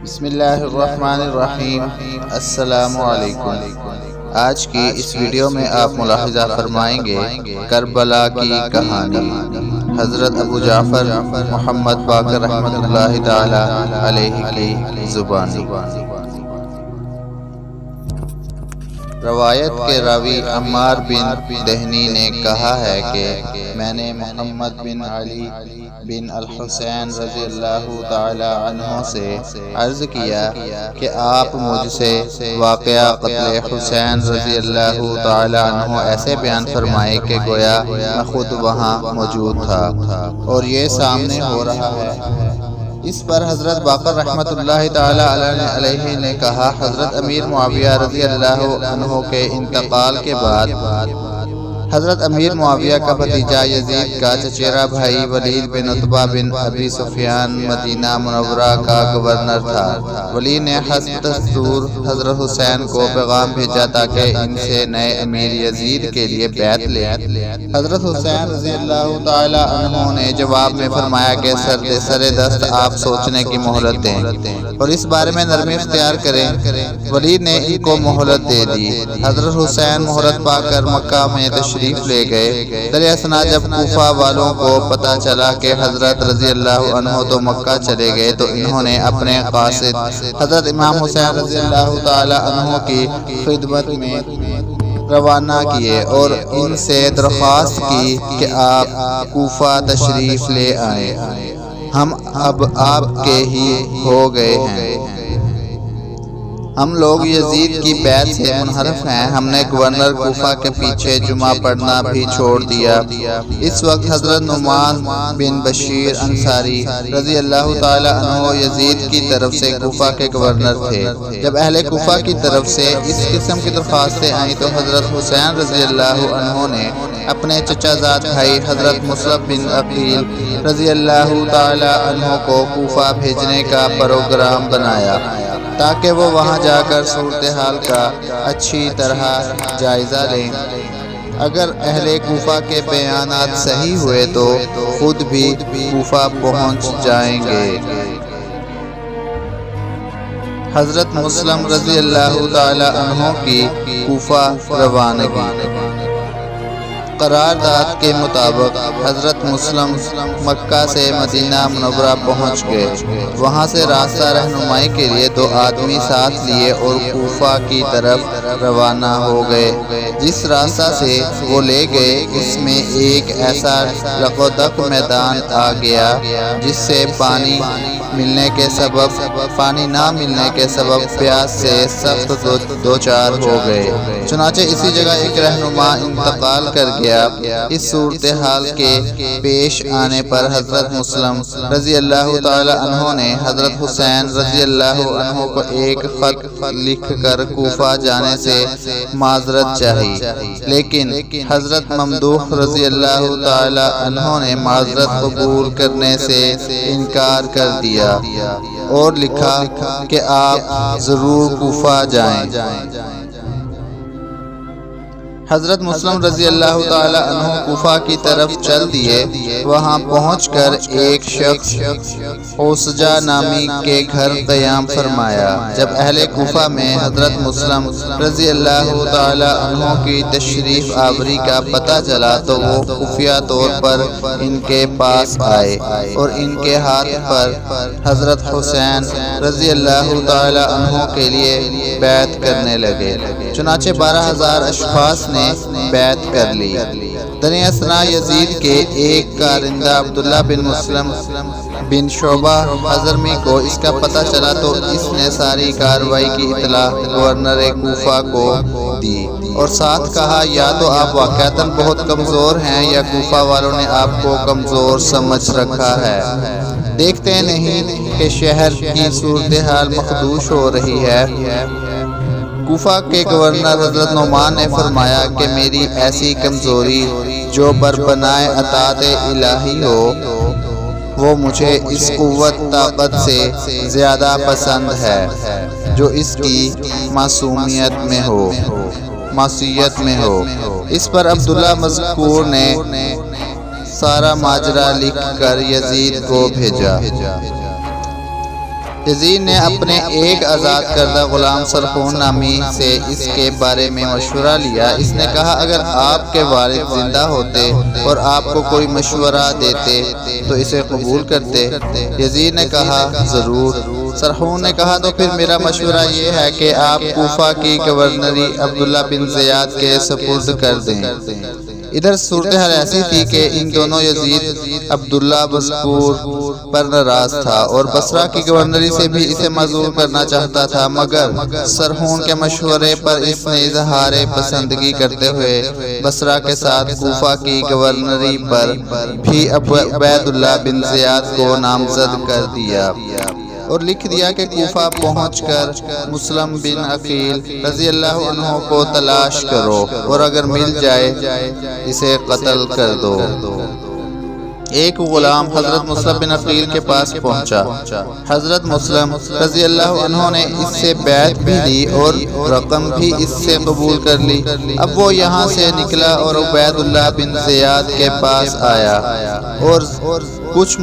بسم اللہ الرحمن الرحیم۔ السلام علیکم۔ آج کی اس ویڈیو میں آپ ملاحظہ فرمائیں گے کربلا کی کہانی حضرت ابو جعفر محمد باقر رحمۃ اللہ تعالی علیہ کی زبانی۔ روایت کے راوی عمار بن دہنی نے کہا ہے کہ میں نے محمد بن علی بن الحسین رضی اللہ تعالی عنہ سے عرض کیا کہ آپ مجھ سے واقعہ قتل حسین رضی اللہ تعالی عنہ ایسے بیان فرمائے کہ گویا میں خود وہاں موجود تھا اور یہ سامنے ہو رہا ہے۔ اس پر حضرت باقر رحمۃ اللہ تعالی علیہ نے کہا، حضرت امیر معاویہ رضی اللہ عنہ کے انتقال کے بعد حضرت امیر معاویہ کا بھتیجا یزید کا چچیرا بھائی ولید بن عتبہ بن ابی سفیان مدینہ منورہ کا گورنر تھا۔ ولی نے حسب دستور حضرت حسین کو پیغام بھیجا تاکہ ان سے نئے امیر یزید کے لیے بیعت لے۔ حضرت حسین رضی اللہ تعالی عنہ نے جواب میں فرمایا کہ سر دست آپ سوچنے کی مہلت دیں اور اس بارے میں نرمی اختیار کریں۔ ولی نے ان کو مہلت دے دی۔ حضرت حسین مہلت پا کر مکہ میں تشریف لے گئے۔ در اثنا جب کوفہ والوں کو پتہ چلا کہ حضرت رضی اللہ عنہ تو مکہ چلے گئے تو انہوں نے اپنے قاصد حضرت امام حسین رضی اللہ تعالی عنہ کی خدمت میں روانہ کیے اور ان سے درخواست کی کہ آپ کوفہ تشریف لے آئیں، ہم اب آپ کے ہی ہو گئے ہیں۔ ہم لوگ یزید کی بیعت سے منحرف ہیں۔ ہم نے گورنر کوفہ کے پیچھے جمعہ پڑھنا بھی چھوڑ دیا۔ اس وقت حضرت نعمان بن بشیر انصاری رضی اللہ تعالی عنہ یزید کی طرف سے کوفہ کے گورنر تھے۔ جب اہل کوفہ کی طرف سے اس قسم کی درخواستیں آئیں تو حضرت حسین رضی اللہ عنہ نے اپنے چچا زاد بھائی حضرت مصعب بن عقیل رضی اللہ تعالی عنہ کو کوفہ بھیجنے کا پروگرام بنایا تاکہ وہ وہاں جا کر صورتحال کا اچھی طرح جائزہ لیں۔ اگر اہل کوفہ کے بیانات صحیح ہوئے تو خود بھی کوفہ پہنچ جائیں گے۔ حضرت مسلم رضی اللہ تعالی عنہ کی کوفہ روانگی۔ قرارداد کے مطابق حضرت مسلم مکہ سے مدینہ منورہ پہنچ گئے۔ وہاں سے راستہ رہنمائی کے لیے 2 آدمی ساتھ لیے اور کوفہ کی طرف روانہ ہو گئے۔ جس راستہ سے وہ لے گئے اس میں ایک ایسا لقودق میدان آ گیا جس سے پانی نہ ملنے کے سبب پیاس سے سخت دوچار ہو گئے۔ چنانچہ اسی جگہ ایک رہنما انتقال کر گیا۔ اس صورتحال کے پیش آنے پر حضرت مسلم رضی اللہ تعالی عنہ نے حضرت حسین رضی اللہ عنہ کو ایک خط لکھ کر کوفہ جانے سے معذرت چاہی، لیکن حضرت ممدوح رضی اللہ تعالی عنہ نے معذرت قبول کرنے سے انکار کر دیا اور لکھا کہ آپ ضرور کوفہ جائیں۔ حضرت مسلم رضی اللہ تعالی عنہ کوفہ کی طرف چل دیے۔ وہاں پہنچ کر ایک شخص اوسجہ نامی کے گھر قیام فرمایا۔ جب اہل کوفہ میں حضرت مسلم رضی اللہ تعالی عنہ کی تشریف آوری کا پتہ چلا تو وہ خفیہ طور پر ان کے پاس آئے اور ان کے ہاتھ پر حضرت حسین رضی اللہ تعالی عنہ کے لیے بیعت کرنے لگے۔ چنانچہ 12,000 اشخاص نے بیعت کر لی۔ در اثنا یزید کے ایک کارندہ عبداللہ بن مسلم بن شعبہ حضرمی کو اس کا پتہ چلا تو اس نے ساری کارروائی کی اطلاع گورنر کوفہ کو دی اور ساتھ کہا، یا تو آپ واقعتاً بہت کمزور ہیں یا کوفہ والوں نے آپ کو کمزور سمجھ رکھا ہے۔ دیکھتے نہیں کہ شہر کی صورتحال مخدوش ہو رہی ہے۔ کوفہ کے گورنر حضرت نعمان نے فرمایا کہ میری ایسی کمزوری جو بربنائے اطاعت الہی ہو وہ مجھے اس قوت طاقت سے زیادہ پسند ہے جو اس کی معصیت میں ہو۔ اس پر عبداللہ مذکور نے سارا ماجرا لکھ کر یزید کو بھیجا۔ یزید نے اپنے ایک آزاد کردہ غلام سرخون نامی سے اس کے بارے میں مشورہ لیا۔ اس نے کہا اگر آپ کے والد زندہ ہوتے اور آپ کو کوئی مشورہ دیتے تو اسے قبول کرتے؟ یزید نے کہا ضرور۔ سرخون نے کہا تو پھر میرا مشورہ یہ ہے کہ آپ کوفہ کی گورنری عبداللہ بن زیاد کے سپرد کر دیں۔ ادھر صورتحال ایسی تھی کہ ان دونوں یزید عبداللہ مذکور پر ناراض تھا اور بصرہ کی گورنری سے بھی اسے معزول کرنا چاہتا تھا، مگر سرخون کے مشورے پر اس نے اظہار پسندگی کرتے ہوئے بصرہ کے ساتھ کوفہ کی گورنری پر بھی عبید اللہ بن زیاد کو نامزد کر دیا اور لکھ دیا کہ کوفہ پہنچ کر مسلم بن عقیل رضی اللہ عنہ کو تلاش کرو اور اگر مل جائے اسے قتل کر دو۔ ایک غلام حضرت مسلم بن عقیل کے پاس پہنچا۔ حضرت مسلم رضی اللہ عنہ نے اس سے بیعت بھی لی اور رقم بھی اس سے قبول کر لی۔ اب وہ یہاں سے نکلا اور عبید اللہ بن زیاد کے پاس آیا اور کچھ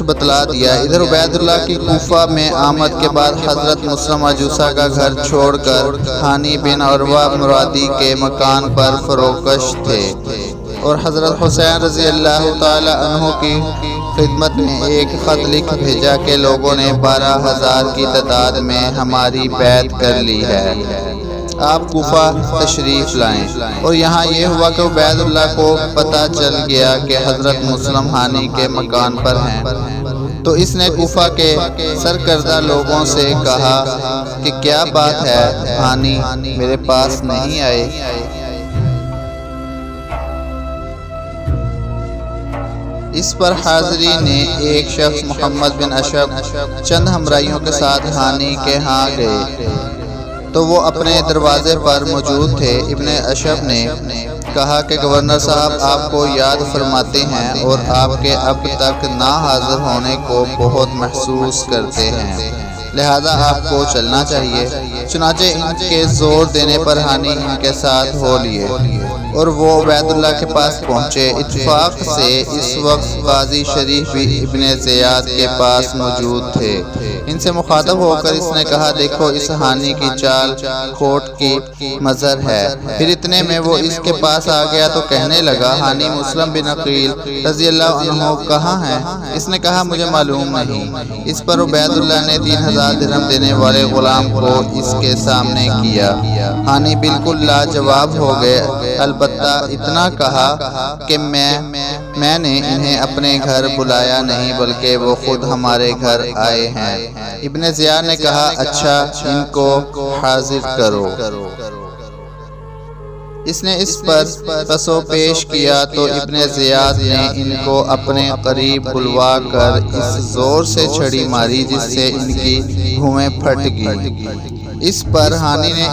بتلا دیا۔ ادھر عبید اللہ کی کوفہ میں آمد کے بعد حضرت مسلم عجوسہ کا گھر چھوڑ کر ہانی بن عروہ مرادی کے مکان پر فروکش تھے اور حضرت حسین رضی اللہ تعالی عنہ کی خدمت میں ایک خط لکھ بھیجا کہ لوگوں نے 12,000 کی تعداد میں ہماری بیعت کر لی ہے، آپ کوفہ تشریف لائیں۔ اور یہاں یہ ہوا کہ عبید اللہ کو پتہ چل گیا کہ حضرت مسلم ہانی کے مکان پر ہیں، تو اس نے کوفہ کے سرکردہ لوگوں سے کہا کہ کیا بات ہے، ہانی میرے پاس نہیں آئے؟ اس پر حاضرین نے ایک شخص محمد بن اشب چند ہمراہیوں کے ساتھ ہانی کے ہاں گئے تو وہ اپنے دروازے پر موجود تھے۔ ابن اشب نے کہا کہ گورنر صاحب آپ کو یاد فرماتے ہیں اور آپ کے اب تک نہ حاضر ہونے کو بہت محسوس کرتے ہیں، لہذا آپ کو چلنا چاہیے۔ چنانچہ ان کے زور دینے پر ہانی ان کے ساتھ ہو لیے اور وہ عبید اللہ کے پاس پہنچے۔ اتفاق سے اس وقت قاضی شریف بھی ابن زیاد کے پاس موجود تھے۔ ان سے مخاطب ہو کر اس نے کہا دیکھو اس ہانی کی چال کھوٹ کی مظہر ہے۔ پھر اتنے میں وہ اس کے پاس آ گیا تو کہنے لگا ہانی مسلم بن عقیل رضی اللہ عنہ کہاں ہیں؟ اس نے کہا مجھے معلوم نہیں۔ اس پر عبید اللہ نے 3,000 درہم دینے والے غلام کو اس کے سامنے کیا۔ ہانی بالکل لاجواب ہو گئے، البتہ اتنا کہا کہ میں نے انہیں اپنے گھر بلایا نہیں بلکہ وہ خود ہمارے گھر آئے ہیں۔ ابن زیاد نے کہا اچھا ان کو حاضر کرو۔ اس نے اس پر پسو پیش کیا تو ابن زیاد نے ان کو اپنے قریب بلوا کر اس زور سے چھڑی ماری جس سے ان کی بھویں پھٹ گئی۔ اس پر ہانی نے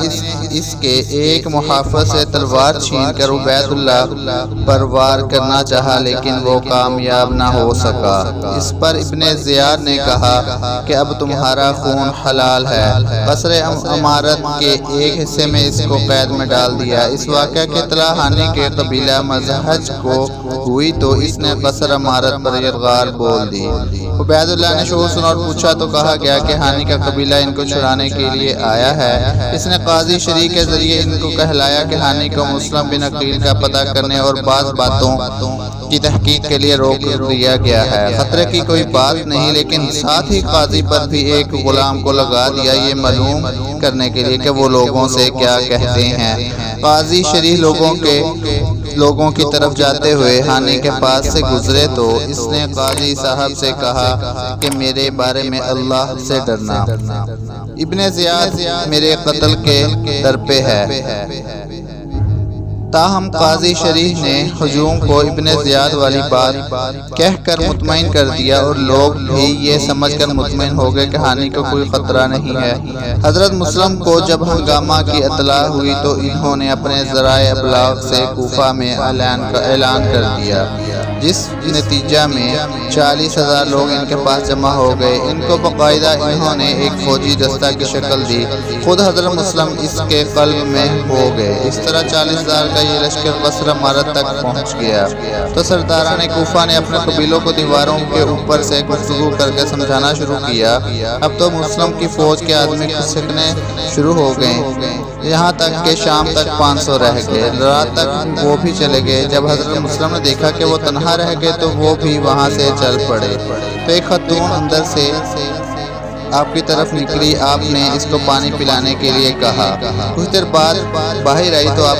اس کے ایک محافظ سے تلوار چھین کر عبید اللہ پر وار کرنا چاہا لیکن وہ کامیاب نہ ہو سکا۔ اس پر ابن زیاد نے کہا کہ اب تمہارا خون حلال ہے۔ قصر عمارت کے ایک حصے میں اس کو قید میں ڈال دیا۔ اس واقعہ کی اطلاع ہانی کے قبیلہ مزہج کو ہوئی تو اس نے قصر عمارت پر یلغار بول دی۔ عبید اللہ نے شور سنا اور پوچھا تو کہا گیا کہ ہانی کا قبیلہ ان کو چھڑانے کے لیے آیا ہے۔ اس نے قاضی شریف کے ذریعے ان کو کہلایا کہ ہانی کو مسلم بن عقیل کا پتہ کرنے اور بعض باتوں کی تحقیق کے لیے روک دیا گیا ہے۔ خطرے کی کوئی بات نہیں، لیکن ساتھ ہی قاضی پر بھی ایک غلام کو لگا دیا یہ معلوم کرنے کے لیے کہ وہ لوگوں سے کیا کہتے ہیں۔ قاضی شریف لوگوں کی طرف جاتے ہوئے ہانی کے پاس سے گزرے تو اس نے قاضی صاحب سے کہا کہ میرے بارے میں اللہ سے ڈرنا، ابن زیاد میرے قتل کے در پہ ہے۔ تاہم قاضی شریف نے ہجوم کو ابن زیاد والی بات کہہ کر مطمئن کر دیا اور لوگ بھی یہ سمجھ کر مطمئن ہو گئے کہ ہانی کو کوئی خطرہ نہیں ہے۔ حضرت مسلم کو جب ہنگامہ کی اطلاع ہوئی تو انہوں نے اپنے ذرائع ابلاغ سے کوفہ میں اعلان کر دیا جس نتیجہ میں 40,000 لوگ ان کے پاس جمع ہو گئے۔ ان کو باقاعدہ انہوں نے ایک فوجی دستہ کی شکل دی۔ خود حضرت مسلم اس کے قلب میں ہو گئے۔ اس طرح 40,000 کا یہ لشکر بصرہ مارت تک پہنچ گیا تو سرداران کوفہ نے اپنے قبیلوں کو دیواروں کے اوپر سے گفتگو کر کے سمجھانا شروع کیا۔ اب تو مسلم کی فوج کے آدمی کھسکنے شروع ہو گئے، یہاں تک کہ شام تک 500 رہ گئے۔ رات تک وہ بھی چلے گئے۔ جب حضرت مسلم نے دیکھا کہ وہ تنہا رہ گئے تو وہ بھی وہاں سے چل پڑے۔ تو ایک خاتون اندر سے آپ کی طرف نکلی۔ آپ نے اس کو پانی پلانے کے لیے کہا۔ کچھ دیر بعد باہر آئی تو آپ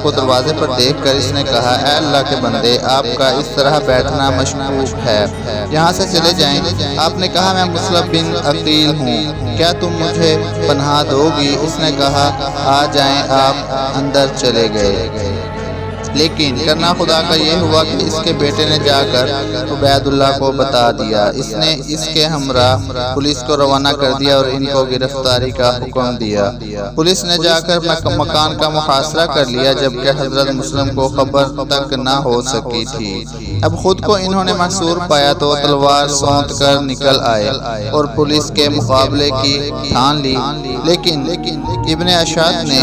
کو دروازے پر دیکھ کر اس نے کہا، اے اللہ کے بندے، آپ کا اس طرح بیٹھنا مشکوک ہے، یہاں سے چلے جائیں۔ آپ نے کہا، میں مسلم بن عقیل ہوں، کیا تم مجھے پناہ دو گی؟ اس نے کہا، آ جائیں۔ آپ اندر چلے گئے، لیکن کرنا خدا کا یہ ہوا کہ اس کے بیٹے نے جا کر عبید اللہ کو بتا دیا۔ اس نے اس کے ہمراہ پولیس کو روانہ کر دیا اور ان کو گرفتاری کا حکم دیا۔ پولیس نے جا کر مکان کا محاصرہ کر لیا، جبکہ حضرت مسلم کو خبر تک نہ ہو سکی تھی۔ اب خود کو انہوں نے محصور پایا تو تلوار سونت کر نکل آئے اور پولیس کے مقابلے کی ٹھان لی، لیکن ابن اشعث نے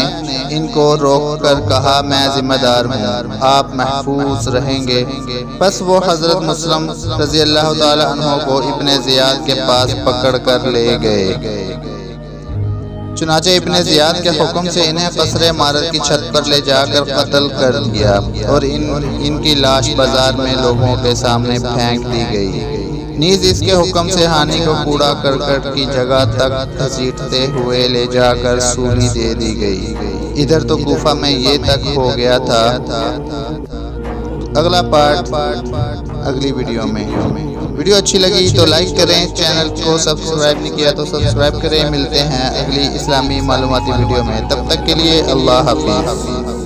ان کو روک کر کہا، میں ذمہ دار ہوں، آپ محفوظ رہیں گے۔ پس وہ حضرت مسلم رضی اللہ تعالی عنہ کو ابن زیاد کے پاس پکڑ کر لے گئے۔ چنانچہ ابن زیاد کے حکم سے انہیں قصر عمارت کی چھت پر لے جا کر قتل کر دیا اور ان کی لاش بازار میں لوگوں کے سامنے پھینک دی گئی۔ نیز اس کے حکم سے ہانی کو کوڑا کرکٹ کی جگہ تک گھسیٹتے ہوئے لے جا کر سولی دے دی گئی۔ ادھر تو کوفہ میں یہ تک ہو گیا تھا۔ اگلا پارٹ اگلی ویڈیو میں۔ ویڈیو اچھی لگی تو لائک کریں، چینل کو سبسکرائب نہیں کیا تو سبسکرائب کریں۔ ملتے ہیں اگلی اسلامی معلوماتی ویڈیو میں، تب تک کے لیے اللہ حافظ۔